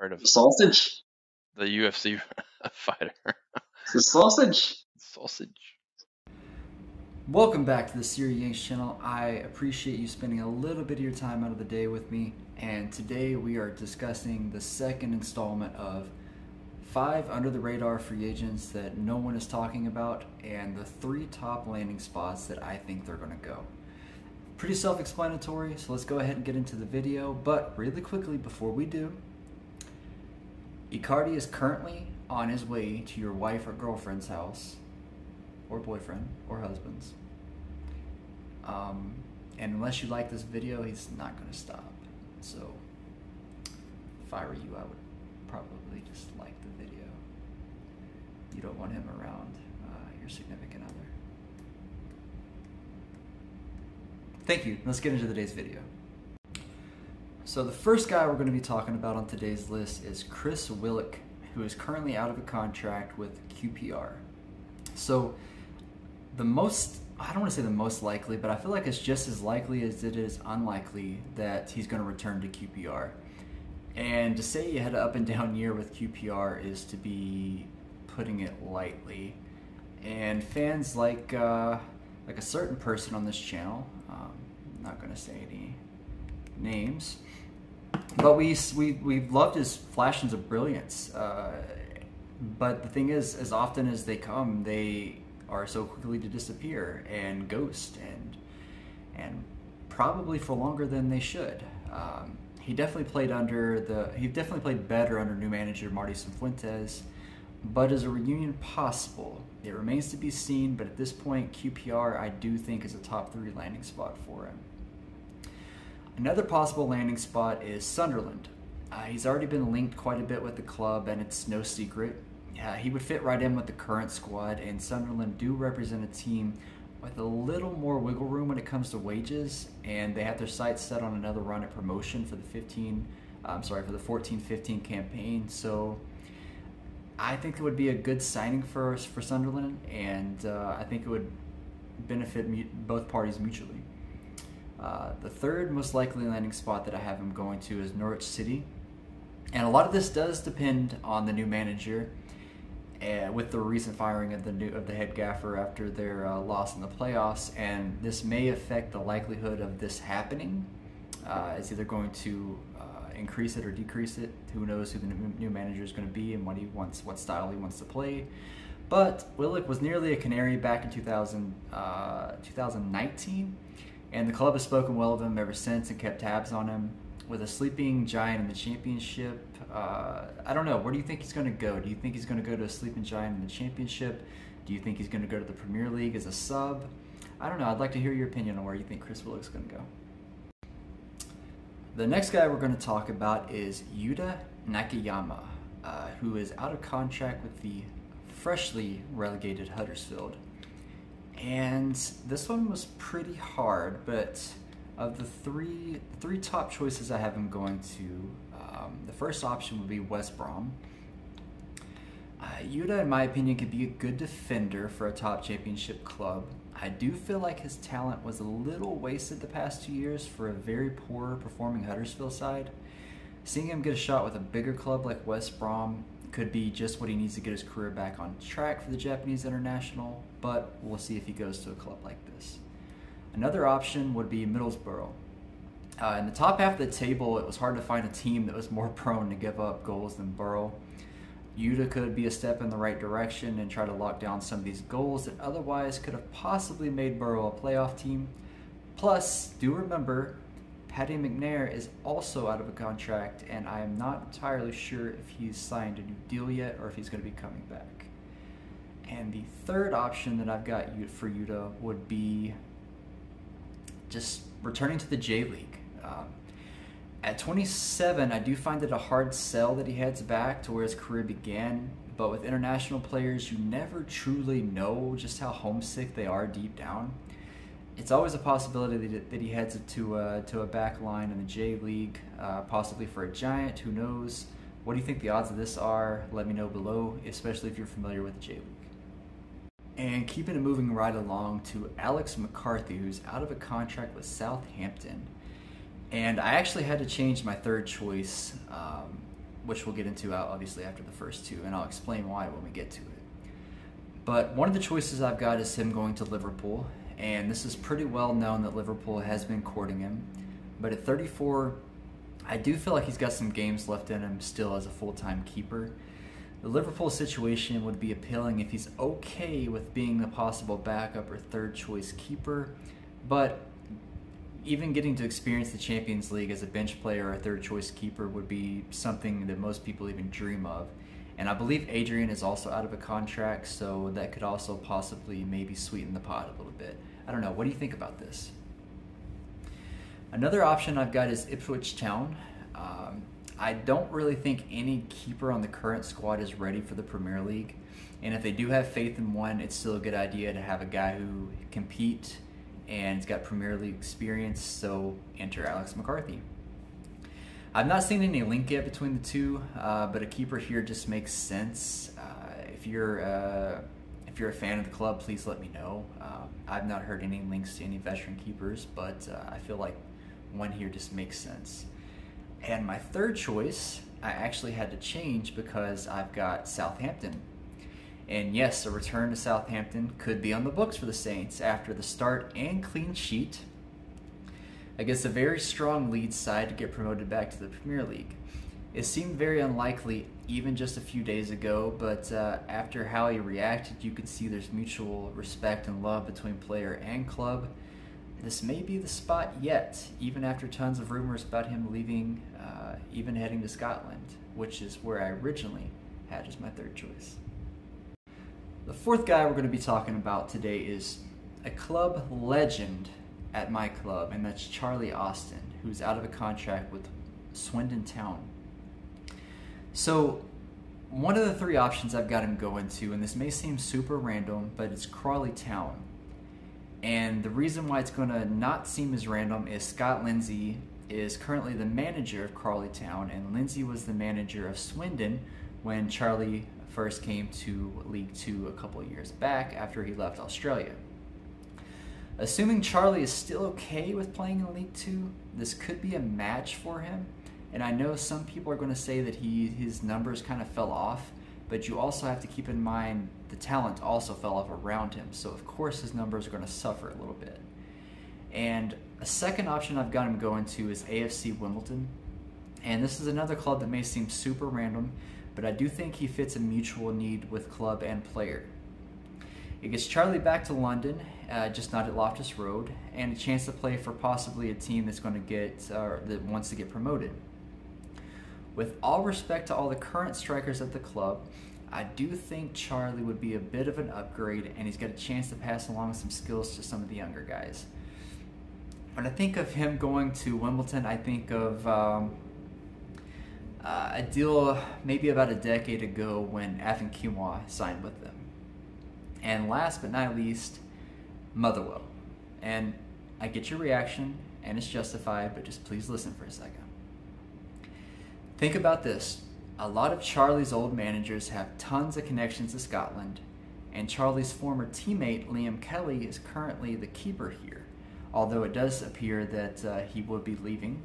Heard of Sausage? the UFC fighter. The sausage? Sausage. Welcome back to the Siri Yanks channel. I appreciate you spending a little bit of your time out of the day with me, and today we are discussing the second installment of 5 under the radar free agents that no one is talking about and the 3 top landing spots that I think they're going to go. Pretty self-explanatory, so let's go ahead and get into the video. But really quickly before we do, Icardi is currently on his way to your wife or girlfriend's house, or boyfriend, or husband's. And unless you like this video, he's not going to stop. So, if I were you, I would probably just like the video. You don't want him around your significant other. Thank you. Let's get into today's video. So the first guy we're going to be talking about on today's list is Chris Willick, who is currently out of a contract with QPR. So I don't want to say the most likely, but I feel like it's just as likely as it is unlikely that he's going to return to QPR. And to say you had an up and down year with QPR is to be putting it lightly. And fans like a certain person on this channel, I'm not going to say any names, but we've loved his flashes of brilliance. But the thing is, as often as they come, they are so quickly to disappear and ghost, and probably for longer than they should. He definitely played better under new manager Marty Cifuentes. But is a reunion possible? It remains to be seen, but at this point, QPR I do think is a top 3 landing spot for him. Another possible landing spot is Sunderland. He's already been linked quite a bit with the club, and it's no secret. He would fit right in with the current squad, and Sunderland do represent a team with a little more wiggle room when it comes to wages, and they have their sights set on another run at promotion for the 14-15 campaign. So I think it would be a good signing for Sunderland, and I think it would benefit both parties mutually. The third most likely landing spot that I have him going to is Norwich City, and a lot of this does depend on the new manager. With the recent firing of the head gaffer after their loss in the playoffs, and this may affect the likelihood of this happening. It's either going to increase it or decrease it. Who knows who the new manager is going to be and what style he wants to play. But Willick was nearly a Canary back in 2019, and the club has spoken well of him ever since and kept tabs on him. With a sleeping giant in the Championship, I don't know. Where do you think he's going to go? Do you think he's going to go to a sleeping giant in the Championship? Do you think he's going to go to the Premier League as a sub? I don't know. I'd like to hear your opinion on where you think Chris Willick's going to go. The next guy we're going to talk about is Yuta Nakayama, who is out of contract with the freshly relegated Huddersfield. And this one was pretty hard, but of the three top choices I have him going to, the first option would be West Brom. Yuta, in my opinion, could be a good defender for a top Championship club. I do feel like his talent was a little wasted the past 2 years for a very poor performing Huddersfield side. Seeing him get a shot with a bigger club like West Brom could be just what he needs to get his career back on track for the Japanese international, but we'll see if he goes to a club like this. Another option would be Middlesbrough. In the top half of the table, it was hard to find a team that was more prone to give up goals than Borough. Yuta could be a step in the right direction and try to lock down some of these goals that otherwise could have possibly made Borough a playoff team. Plus, do remember, Paddy McNair is also out of a contract, and I am not entirely sure if he's signed a new deal yet or if he's going to be coming back. And the third option that I've got for Yuta would be just returning to the J-League. At 27, I do find it a hard sell that he heads back to where his career began, but with international players, you never truly know just how homesick they are deep down. It's always a possibility that he heads to a back line in the J-League, possibly for a giant, who knows. What do you think the odds of this are? Let me know below, especially if you're familiar with the J-League. And keeping it moving right along to Alex McCarthy, who's out of a contract with Southampton. And I actually had to change my third choice which we'll get into obviously after the first two, and I'll explain why when we get to it. But one of the choices I've got is him going to Liverpool, and this is pretty well known that Liverpool has been courting him. But at 34, I do feel like he's got some games left in him still as a full-time keeper. The Liverpool situation would be appealing if he's okay with being the possible backup or third choice keeper, but even getting to experience the Champions League as a bench player or a third choice keeper would be something that most people even dream of. And I believe Adrian is also out of a contract, so that could also possibly maybe sweeten the pot a little bit. I don't know. What do you think about this? Another option I've got is Ipswich Town. I don't really think any keeper on the current squad is ready for the Premier League. And if they do have faith in one, it's still a good idea to have a guy who compete and has got Premier League experience, so enter Alex McCarthy. I've not seen any link yet between the two, but a keeper here just makes sense. If you're a fan of the club, please let me know. I've not heard any links to any veteran keepers, but I feel like one here just makes sense. And my third choice, I actually had to change because I've got Southampton. And yes, a return to Southampton could be on the books for the Saints after the start and clean sheet against a very strong Leeds side to get promoted back to the Premier League. It seemed very unlikely even just a few days ago, but after how he reacted, you could see there's mutual respect and love between player and club. This may be the spot yet, even after tons of rumors about him leaving, even heading to Scotland, which is where I originally had as my third choice. The fourth guy we're going to be talking about today is a club legend at my club, and that's Charlie Austin, who's out of a contract with Swindon Town. So one of the three options I've got him going to, and this may seem super random, but it's Crawley Town. And the reason why it's going to not seem as random is Scott Lindsay is currently the manager of Crawley Town, and Lindsay was the manager of Swindon when Charlie first came to League Two a couple of years back after he left Australia. Assuming Charlie is still okay with playing in League Two, this could be a match for him. And I know some people are going to say that his numbers kind of fell off, but you also have to keep in mind the talent also fell off around him. So of course his numbers are going to suffer a little bit. And a second option I've got him going to is AFC Wimbledon. And this is another club that may seem super random, but I do think he fits a mutual need with club and player. It gets Charlie back to London, just not at Loftus Road, and a chance to play for possibly a team that's going to that wants to get promoted. With all respect to all the current strikers at the club, I do think Charlie would be a bit of an upgrade, and he's got a chance to pass along some skills to some of the younger guys. When I think of him going to Wimbledon, I think of a deal maybe about a decade ago when Afin Kimwa signed with them. And last but not least, Motherwell. And I get your reaction, and it's justified, but just please listen for a second. Think about this. A lot of Charlie's old managers have tons of connections to Scotland, and Charlie's former teammate Liam Kelly is currently the keeper here, although it does appear that he will be leaving.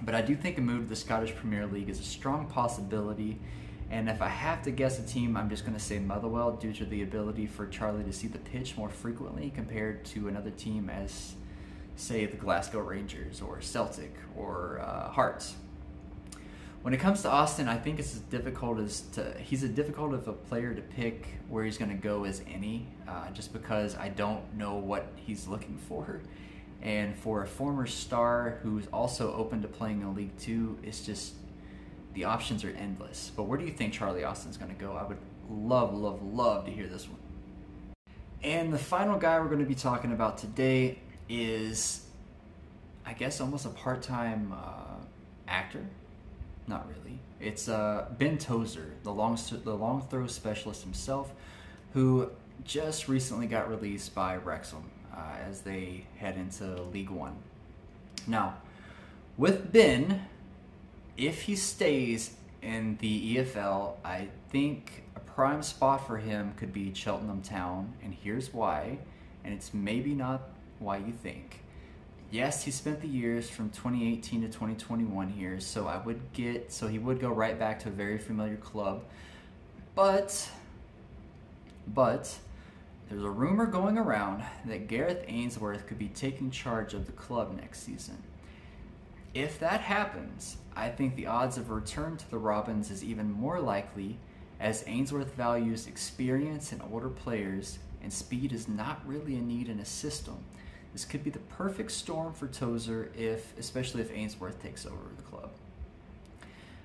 But I do think a move to the Scottish Premier League is a strong possibility, and if I have to guess a team, I'm just going to say Motherwell due to the ability for Charlie to see the pitch more frequently compared to another team as, say, the Glasgow Rangers or Celtic or Hearts. When it comes to Austin, I think it's he's as difficult of a player to pick where he's going to go as any, just because I don't know what he's looking for. And for a former star who's also open to playing in League Two, it's just, the options are endless. But where do you think Charlie Austin's going to go? I would love to hear this one. And the final guy we're going to be talking about today is, I guess, almost a part-time actor. Not really. It's Ben Tozer, the long throw specialist himself, who just recently got released by Wrexham as they head into League One. Now, with Ben, if he stays in the EFL, I think a prime spot for him could be Cheltenham Town, and here's why, and it's maybe not why you think. Yes, he spent the years from 2018 to 2021 here, so he would go right back to a very familiar club. But there's a rumor going around that Gareth Ainsworth could be taking charge of the club next season. If that happens, I think the odds of a return to the Robins is even more likely, as Ainsworth values experience in older players and speed is not really a need in his system. This could be the perfect storm for Tozer, especially if Ainsworth takes over the club.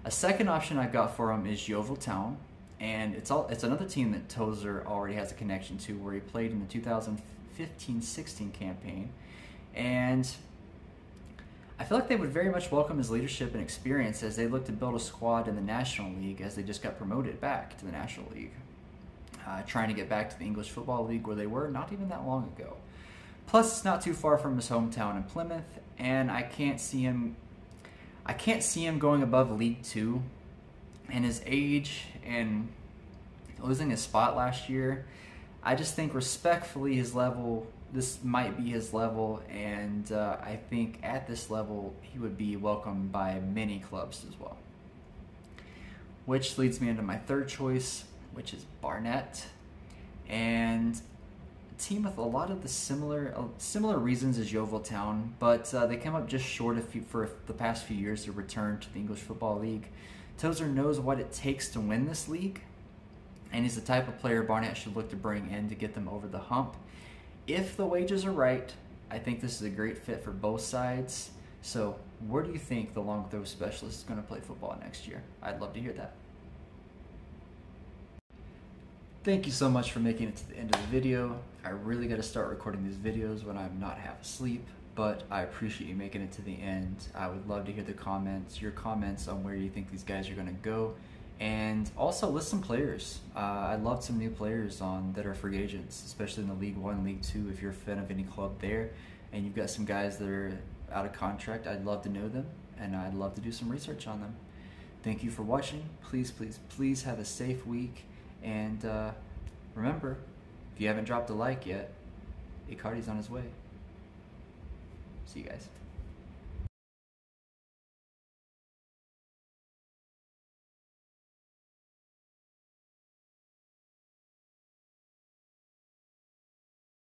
A second option I've got for him is Yeovil Town, and it's another team that Tozer already has a connection to, where he played in the 2015-16 campaign, and I feel like they would very much welcome his leadership and experience as they look to build a squad in the National League, as they just got promoted back to the National League, trying to get back to the English Football League where they were not even that long ago. Plus, it's not too far from his hometown in Plymouth, and I can't see him going above League Two. And his age and losing his spot last year, I just think respectfully this might be his level, and I think at this level he would be welcomed by many clubs as well. Which leads me into my third choice, which is Barnet, and team with a lot of the similar reasons as Yeovil Town, but they come up just short for the past few years to return to the English Football League. Tozer knows what it takes to win this league, and he's the type of player Barnet should look to bring in to get them over the hump. If the wages are right, I think this is a great fit for both sides. So where do you think the long throw specialist is going to play football next year? I'd love to hear that. Thank you so much for making it to the end of the video. I really got to start recording these videos when I'm not half asleep, but I appreciate you making it to the end. I would love to hear your comments on where you think these guys are going to go, and also list some players. I'd love some new players that are free agents, especially in the League One, League Two. If you're a fan of any club there, and you've got some guys that are out of contract, I'd love to know them, and I'd love to do some research on them. Thank you for watching. Please, please, please have a safe week. And remember, if you haven't dropped a like yet, Icardi's on his way. See you guys.